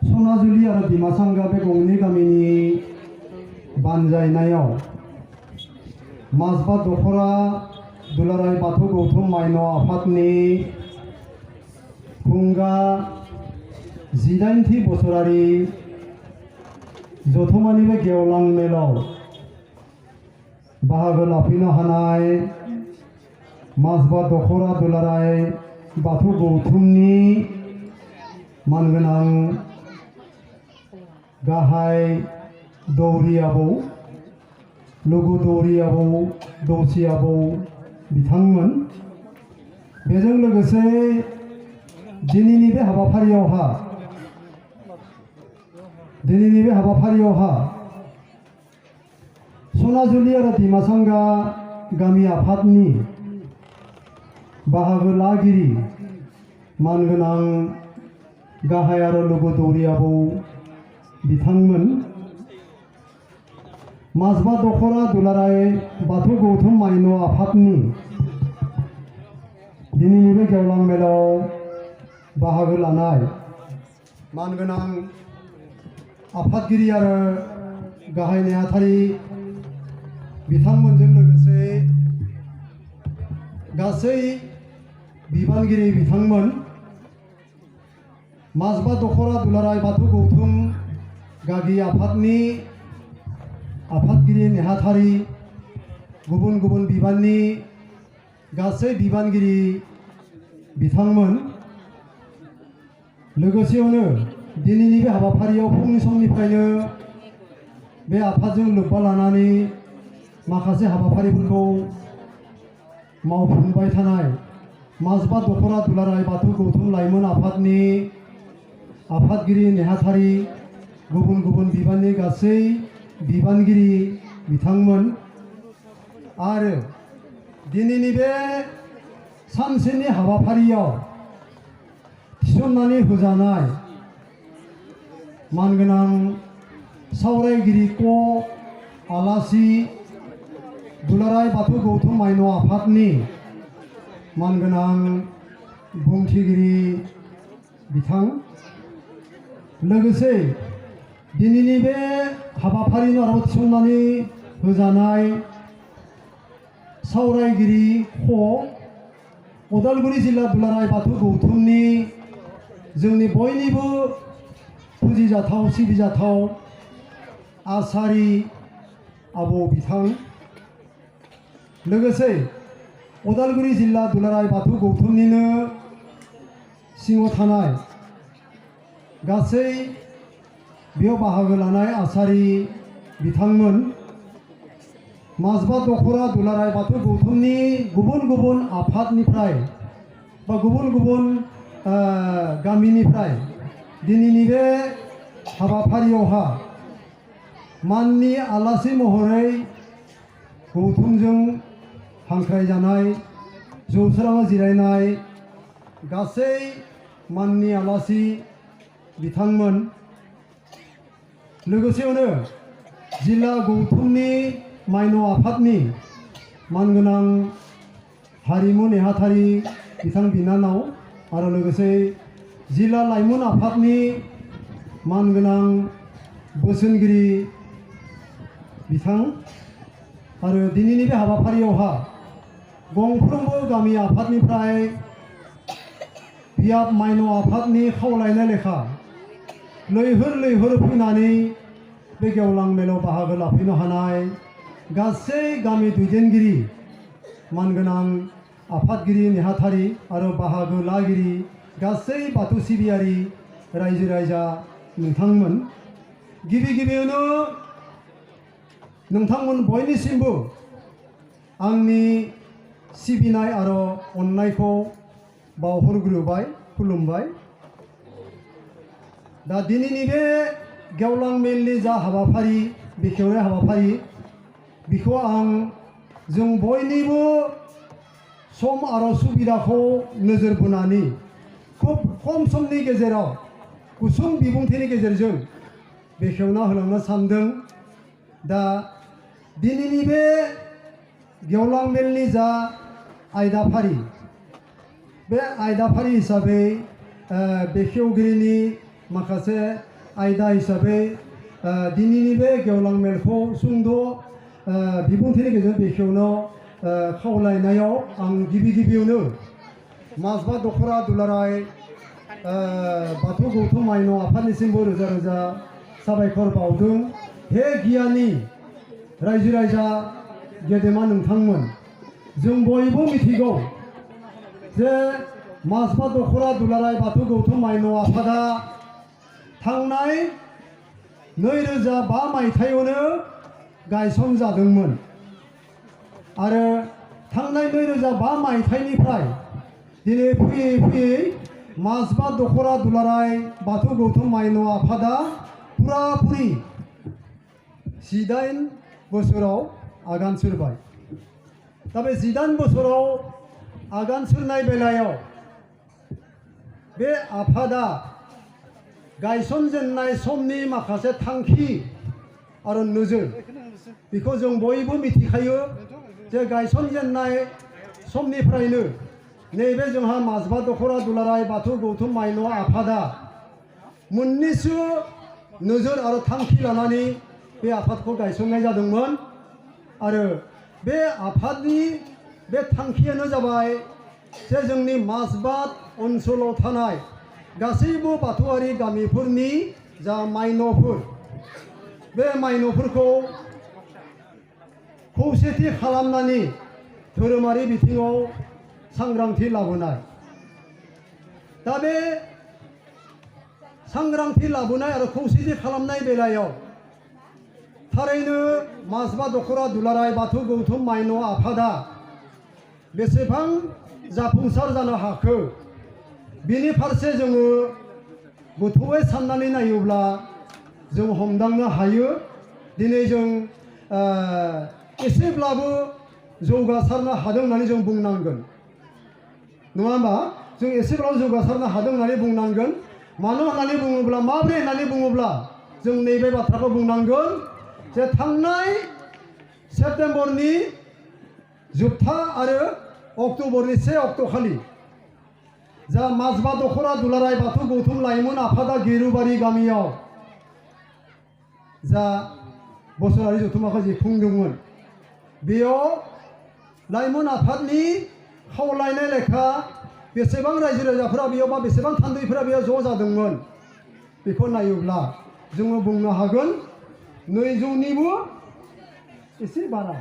सनाजुलि आरो दिमासांगा बे गंनै गामिनि बानजायनायाव माजबा दखरा दुलाराय बाथौ गौथुम माइनाव आफादनि खुंगा 18थि बोसोरारि जथुमानि बे गेवलां मेलाव बाहागो लाफैनो हानाय माजबा दखरा दुलाराय बाथौ गौथुमनि मानगोनां गाहाय दौरि आबौ लोगो दौरि आबौ दौसि आबौ बिथांमोन बेजों लोगोसे दिनैनि बे हाबाफारियावहा सनाजुलि आरो दिमासांगा गामि आफादनि बाहागो लागिरि मानगोनां गाहाय आरो लोगो दौरि आबौ बिथांमोन माजबा दखरा दुलाराय बाथौ गौथुम माइनाव आफादनि दिनैनि बे गेवलां मेलाव बाहागो लानाय मानगोनां आफादगिरि आरो गाहाय नेहाथारि बिथांमोनजों लोगोसे गासै बिबानगिरि बिथांमोन माजबा दखरा दुलाराय बाथौ गौथुम गागि आफादनि आफादगिरि नेहाथारि गुबुन गुबुन बिबाननि गासै बिबानगिरि बिथांमोन लोगोसेयावनो दिनैनि बे हाबाफारियाव फुंनि समनिफ्रायनो बे आफादजों लोब्बा लानानै माखासे हाबाफारिफोरखौ मावफुंबाय थानाय माजबा दखरा दुलाराय बाथौ गौथुम लाइमोन आफादनि आफादगिरि नेहाथारि गुबुन गुबुन बिबाननि गासै बिबानगिरि बिथांमोन आरो दिनैनि बे सानसेनि हाबाफारियाव थिसननानै होजानाय मानगोनां सावरायगिरि क आलासि दुलाराय बाथौ गौथुम माइनाव आफादनि मानगोनां बुंथिगिरि बिथां लोगोसे दिनैनि बे हाबाफारिनि आरो थिसननानै होजानाय सावरायगिरि ख उदालगुरि जिल्ला दुलाराय बाथौ गौथुमनि जोंनि बयनिबो फुजिजाथाव सिबिजाथाव आसारि आबौ बिथां लोगोसे उदालगुरि जिल्ला दुलाराय बाथौ गौथुमनिनो सिङाव थानाय गासै बेयाव बाहागो लानाय आसारि बिथांमोन माजबा दखरा दुलाराय बाथौ गौथुमनि गुबुन गुबुन आफादनिफ्राय बा गुबुन गुबुन गामिनिफ्राय दिनैनि बे हाबाफारियावहा माननि आलासि महरै गौथुमजों हांख्रायजानाय जौसाङाव जिरायनाय गासै माननि आलासि बिथांमोन लोगोसेयावनो जिल्ला गौथुमनि माइनाव आफादनि मानगोनां हारिमु नेहाथारि बिथां बिनानाव आरो लोगोसे जिल्ला लाइमोन आफादनि मानगोनां बोसोनगिरि बिथां आरो दिनैनि बे हाबाफारियावहा गंफ्रोमबो गामि आफादनिफ्राय बियाब माइनाव आफादनि खावलायनाय लेखा लैहोर फैनानै बे गेवलां मेलाव बाहागो लाफैनो हानाय गासै गामि दैदेनगिरि मानगोनां आफादगिरि नेहाथारि आरो बाहागो लागिरि गासै बाथौ सिबियारि रायजो राजा नोंथांमोन गिबियावनो नोंथांमोन बयनिसिमबो आंनि सिबिनाय आरो अननायखौ बावहरग्रोबाय खुलुमबाय। दा दिनैनि बे गेवलां मेलनि जा हाबाफारि बेखेवनाय हाबाफारि बेखौ आं जों बयनिबो सम आरो सुबिदाखौ नोजोर बोनानै खुब खम समनि गेजेराव गुसुं बिबुंथिनि गेजेरजों बेखेवना होलांनो सानदों। दा दिनैनि बे गेवलां मेलनि जा आयदाफारि बे आयदाफारि हिसाबै बेखेवगिरिनि माखासे आयदा हिसाबै दिनैनि बे गेवलां मेलखौ सुंद' बिबुंथिनि गेजेरजों बेखेवनो खावलायनायाव आं गिबियावनो माजबा दखरा दुलाराय बाथौ गौथुम माइनाव आफादनिसिमबो रोजा रोजा साबायखर बावदों। हे गियानि रायजो राजा गेदेमा नोंथांमोन, जों बयबो मिथिगौ जे माजबा दखरा दुलाराय बाथौ गौथुम माइनाव आफादा थांनाय 2005 मायथाइयावनो गायसनजादोंमोन आरो थांनाय 2005 मायथाइनिफ्राय दिनै फैयै फैयै माजबा दखरा दुलाराय बाथौ गौथुम माइनाव आफादा पुरापुरि 18 बोसोराव आगान सुरबाय। दा बे 18 बोसोराव आगान सुरनाय बेलायाव बे आफादा गायसनजेननाय समनि माखासे थांखि आरो नोजोर बेखौ जों बयबो मिथिखायो जे गायसनजेननाय समनिफ्रायनो नैबे जोंहा माजबा दखरा दुलाराय बाथौ गौथुम माइनाव आफादा मोननैसो नोजोर आरो थांखि लानानै बे आफादखौ गायसननाय जादोंमोन आरो बे आफादनि बे थांखियानो जाबाय जे जोंनि माजबाद ओनसोलाव थानाय गासैबो बाथौआरि गामिफोरनि जा माइन'फोर बे माइन'फोरखौ खौसेथि खालामनानै धोरोमारि बिथिङाव सांग्रांथि लाबोनाय। दा बे सांग्रांथि लाबोनाय आरो खौसेथि खालामनाय बेलायाव थारैनो माजबा दखरा दुलाराय बाथौ गौथुम माइनाव आफादा बेसेबां जाफुंसार जानो हाखो बिनि फारसे जोङो गोथौयै साननानै नायोब्ला जों हमदांनो हायो दिनै जों एसेब्लाबो जौगासारनो हादों होननानै जों बुंनांगोन, नङा होमबा? जों एसेब्लाबो जौगासारनो हादों होननानै बुंनांगोन। मानो होननानै बुङोब्ला, माबोरै होननानै बुङोब्ला जों नैबे बाथ्राखौ बुंनांगोन जे थांनाय सेप्तेम्बरनि जोबथा आरो अक्ट'बरनि 1 अक्ट'खालि जा माजबा दखरा दुलाराय बाथौ गौथुम लाइमोन आफादा गिरुबारि गामियाव जा बोसोरारि जथुम्माखौ जि खुंदोंमोन, बेयाव लाइमोन आफादनि खावलायनाय लेखा बेसेबां रायजो राजाफोरा बेयाव बा बेसेबां थान्दैफोरा बेयाव ज' जादोंमोन बेखौ नायोब्ला जोङो बुंनो हागोन 200निबो एसे बारा,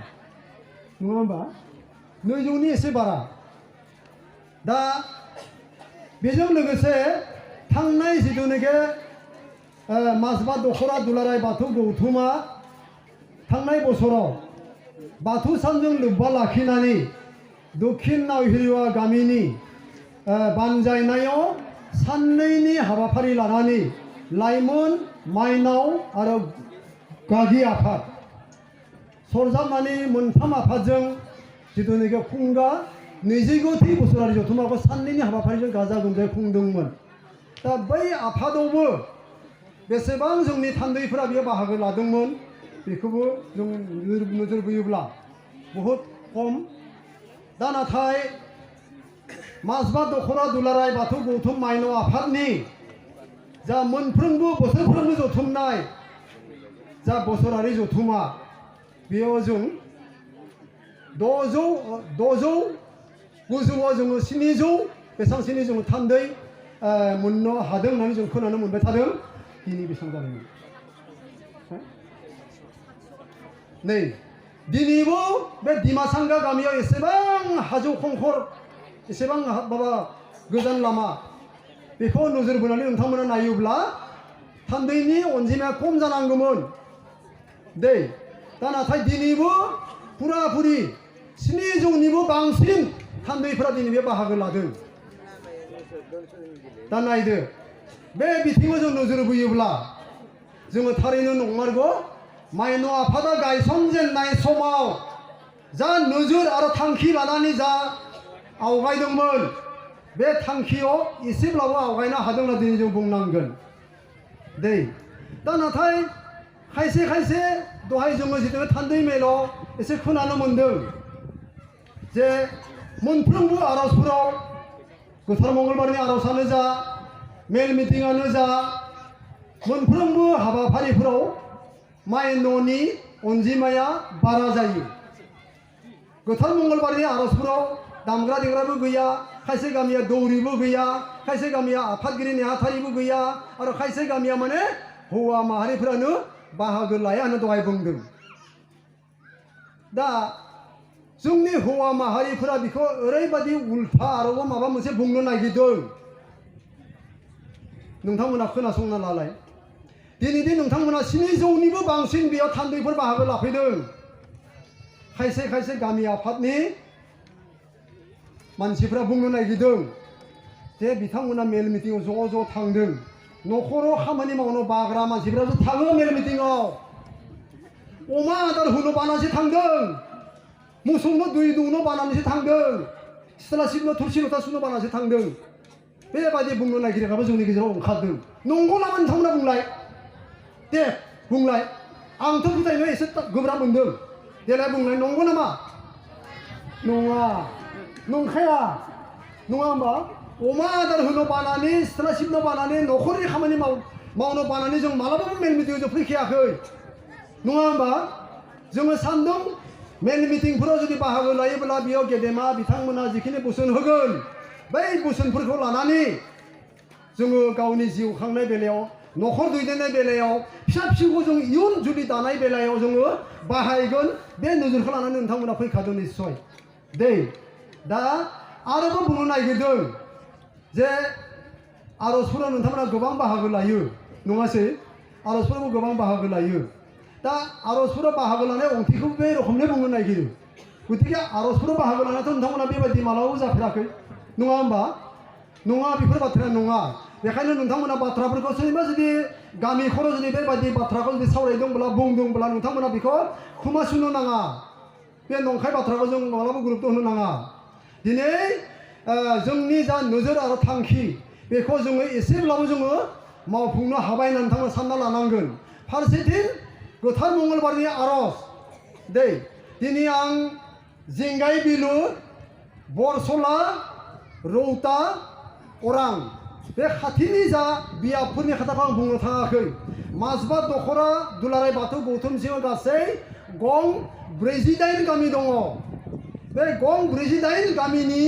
नङा होमबा? 200नि एसे बारा। दा बेजों लोगोसे थांनाय जिथुनाखि माजबा दखरा दुलाराय बाथौ गौथुमा थांनाय बोसोराव बाथौ सानजों लोब्बा लाखिनानै दक्षिण नावहिरिया गामिनि बानजायनायाव साननैनि हाबाफारि लानानै लाइमोन, माइनाव आरो गागि आफाद सरजाबनानै मोनथाम आफादजों जिथुनाखि खुंगा 29थि बोसोरारि जथुम्माखौ साननैनि हाबाफारिजों गाजा गोमजायै खुंदोंमोन। दा बै आफादावबो बेसेबां जोंनि थान्दैफोरा बेयाव बाहागो लादोंमोन बेखौबो जों नोजोर बोयोब्ला बहुद खम। दा नाथाय माजबा दखरा दुलाराय बाथौ गौथुम माइनाव आफादनि जा मोनफ्रोमबो बोसोरफ्रोमबो जथुमनाय जा बोसोरारि जथुमा, बेयाव जों 600 गोजौआव जोङो 700 बेसांसिनि जोङो थान्दै मोननो हादों होननानै जों खोनानो मोनबाय थादों। दिनै बेसेबां जादोंमोन? नै दिनैबो बे दिमासांगा गामियाव एसेबां हाजो खंखर, एसेबां माबा गोजान लामा, बेखौ नोजोर बोनानै नोंथांमोना नायोब्ला थान्दैनि अनजिमाया खम जानांगौमोन दै। दा नाथाय दिनैबो पुरापुरि 700निबो बांसिन थान्दैफोरा दिनै बे बाहागो लादों। दा नायदो, बे बिथिङाव जों नोजोर बोयोब्ला जोङो थारैनो नंमारगौ माइनाव आफादा गायसनजेननाय समाव जा नोजोर आरो थांखि लानानै जा आवगायदोंमोन बे थांखियाव एसेब्लाबो आवगायनो हादों होनना दिनै जों बुंनांगोन दै। दा नाथाय खायसे खायसे दहाय जोङो जितु थान्दै मेलाव एसे खोनानो मोन्दों जे मोनफ्रोमबो आर'जफोराव गोथार मंगलबारनि आर'जआनो जा, मेल मिटिङानो जा, मोनफ्रोमबो हाबाफारिफोराव माइ न'नि अनजिमाया बारा जायो। गोथार मंगलबारनि आर'जफोराव दामग्रा देग्राबो गैया, खायसे गामिया दौरिबो गैया, खायसे गामिया आफादगिरि नेहाथारिबो गैया, आरो खायसे गामिया माने हौवा माहारिफोरानो बाहागो लाया होनना दहाय बुंदों। दा जोंनि हौवा माहारिफोरा बेखौ ओरैबायदि उल्था आरोबाव माबा मोनसे बुंनो नागिरदों। नोंथांमोना खोनासंना लालाय। दिनैदि नोंथांमोना 700निबो बांसिन बेयाव थान्दैफोर बाहागो लाफैदों। खायसे खायसे गामि आफादनि मानसिफ्रा बुंनो नागिरदों जे बिथांमोना मेल मिटिङाव ज' ज' थांदों। न'खराव खामानि मावनो बाग्रा मानसिफ्रासो थाङो मेल मिटिङाव। अमा आदार होनो बानासो थांदों, मोसौनो दै दौनो बानानैसो थांदों, सिथ्ला सिबनो थोरसि लथा सुनो बानासो थांदों। बेबायदि बुंनो नागिरग्राबो जोंनि गेजेराव ओंखारदों। नंगौ नामा नोंथांमोना बुंलाय? दे बुंलाय। आंथ' फोथायनो एसे गोब्राब मोनदों। देलाय बुंलाय, नंगौ नामा? नङा, नंखाया, नङा होमबा? अमा आदार होनो बानानै, सिथ्ला सिबनो बानानै, न'खरनि खामानि मावनो बानानै जों मालाबाबो मेल मिटिङाव जों फैखायाखै, नङा होमबा? जोङो सानदों मेल मिटिंफोराव जुदि बाहागो लायोब्ला बेयाव गेदेमा बिथांमोना जिखिनि बोसोन होगोन, बै बोसोनफोरखौ लानानै जोङो गावनि जिउ खांनाय बेलायाव, न'खर दैदेननाय बेलायाव, फिसा फिसौखौ जों इयुन जुलि दानाय बेलायाव जोङो बाहायगोन। बे नोजोरखौ लानानै नोंथांमोना फैखादों निस्सय। दे दा आरोबाव बुंनो नागिरदों जे आर'जफोराव नोंथांमोना गोबां बाहागो लायो, नङासै? आर'जफोरावबो गोबां बाहागो लायो। दा आर'जफोराव बाहागो लानाय ओंथिखौ बे रोखोमनि बुंनो नागिरो। गतिके आर'जफोराव बाहागो लानायाथ' नोंथांमोना बेबायदि मालाबाबो जाफेराखै, नङा होमबा? नङा, बेफोर बाथ्राया नङा। बेखायनो नोंथांमोना बाथ्राफोरखौ सोरनिबा जुदि गामिखौल' जुदि बेबायदि बाथ्राखौ जुदि सावरायदोंब्ला, बुंदोंब्ला नोंथांमोना बेखौ खोमा सुनो नाङा। बे नंखाय बाथ्राखौ जों मालाबाबो गुरुत्त होनो नाङा। दिनै जोंनि जा नोजोर आरो थांखि, बेखौ जोङो एसेब्लाबो जोङो मावफुंनो हाबाय होननानै नोंथांमोना सानना लानांगोन। फारसेथिं गोथार मंगलबारनि आर'ज। दे दिनै आं जेंगाय बिलो, बरसला, रौता, अरां बे खाथिनि जा बियाबफोरनि खोथाखौ आं बुंनो थाङाखै। माजबा, दखरा, दुलाराय बाथौ गौथुमसिङाव गासै गं 48 गामि दङ। बे गं 48 गामिनि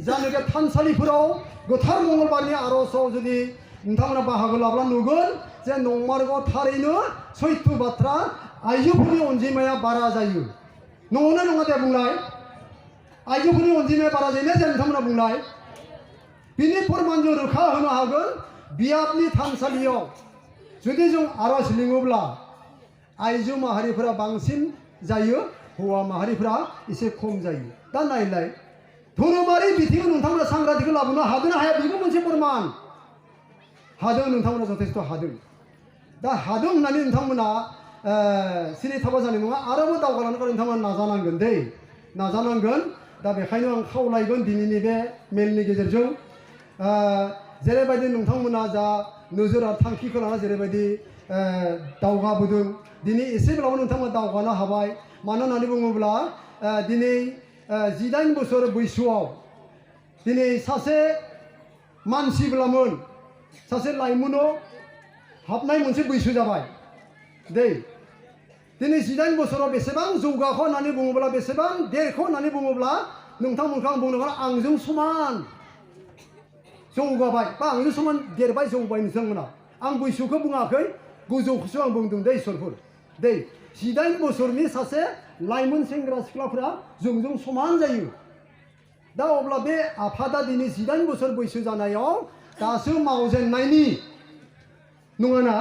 जायनाखि थानसालिफोराव गोथार मंगलबारनि आर'जआव जुदि नोंथांमोना बाहागो लाब्ला नुगोन जे नंमारगौ थारैनो सैथो बाथ्रा, आइजोफोरनि अनजिमाया बारा जायो। नंगौना नङा दे बुंलाय? आइजोफोरनि अनजिमाया बारा जायोना जाया नोंथांमोना बुंलाय? बिनि फोरमान जों रोखा होनो हागोन। बियाबनि थानसालियाव जुदि जों आर'ज लिङोब्ला आइजो माहारिफोरा बांसिन जायो, हौवा माहारिफोरा एसे खम जायो। दा नायलाय, धोरोमारि बिथिङाव नोंथांमोना सांग्रांथिखौ लाबोनो हादों ना हाया? बेबो मोनसे फोरमान। हादों, नोंथांमोना जथेस्थ' हादों। दा हादों होननानै नोंथांमोना सिरि थाबा जानाय नङा। आरोबाव दावगालांनो थाखाय नोंथांमोना नाजानांगोन दे, नाजानांगोन। दा बेखायनो आं खावलायगोन दिनैनि बे मेलनि गेजेरजों जेरैबायदि नोंथांमोना जा नोजोर आरो थांखिखौ लाना जेरैबायदि दावगाबोदों, दिनै एसेब्लाबो नोंथांमोना दावगानो हाबाय। मानो होननानै बुङोब्ला दिनै 18 बोसोर बैसोआव दिनै सासे मानसिब्लामोन, सासे लाइमोनाव हाबनाय मोनसे बैसो जाबाय। दे दिनै 18 बोसोराव बेसेबां जौगाखौ होननानै बुङोब्ला, बेसेबां देरखौ होननानै बुङोब्ला नोंथांमोनखौ आं बुंनो आंजों समान जौगाबाय बा आंजों समान देरबाय, जौबाय नोंथांमोना। आं बैसोखौ बुङाखै, गोजौखौसो आं बुंदों दे इसोरफोर। दे 18 बोसोरनि सासे लाइमोन सेंग्रा सिख्लाफोरा जोंजों समान जायो। दा अब्ला बे आफादा दिनै 18 बोसोर बैसो जानायाव दासो मावजेननायनि, नङाना?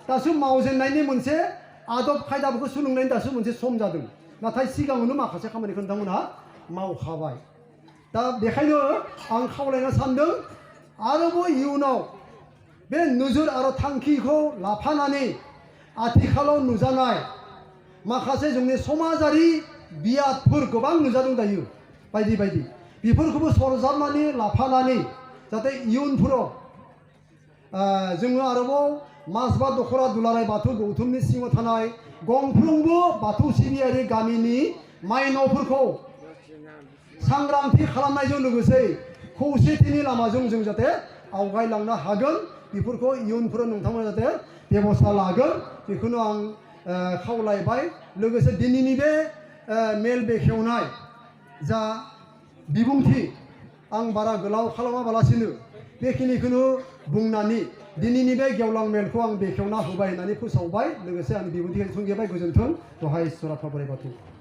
दासो मावजेननायनि मोनसे आदब खायदाफोरखौ सोलोंनायनि दासो मोनसे सम जादों। नाथाय सिगाङावनो माखासे खामानिखौ नोंथांमोनहा मावखाबाय। दा बेखायनो आं खावलायनो सानदों, आरोबाव इयुनाव बे नोजोर आरो थांखिखौ लाफानानै आथिखालाव नुजानाय माखासे जोंनि समाजारि बियादफोर गोबां नुजादों दायो, बायदि बायदि, बेफोरखौबो सरजाबनानै लाफानानै जाहाथे इयुनफोराव जोङो आरोबाव माजबा, दखरा, दुलाराय बाथौ गौथुमनि सिङाव थानाय गंफ्रोमबो बाथौ सिबियारि गामिनि माइनावफोरखौ सांग्रांथि खालामनायजों लोगोसे खौसेथिनि लामाजों जों जाहाथे आवगायलांनो हागोन। बेफोरखौ इयुनफोराव नोंथांमोना जाहाथे बेबस्था लागोन बेखौनो आं खावलायबाय लोगोसे दिनैनि बे मेल बेखेवनाय जा बिबुंथि आं बारा गोलाव खालामाबालासिनो बेखिनिखौनो बुंनानै दिनैनि बे गेवलां मेलखौ आं बेखेवना होबाय होननानै फोसावबाय लोगोसे आं बिबुंथिखौ थुंगेबाय गोजोन्थों दहाय इसोरा बोराइ बाथौ।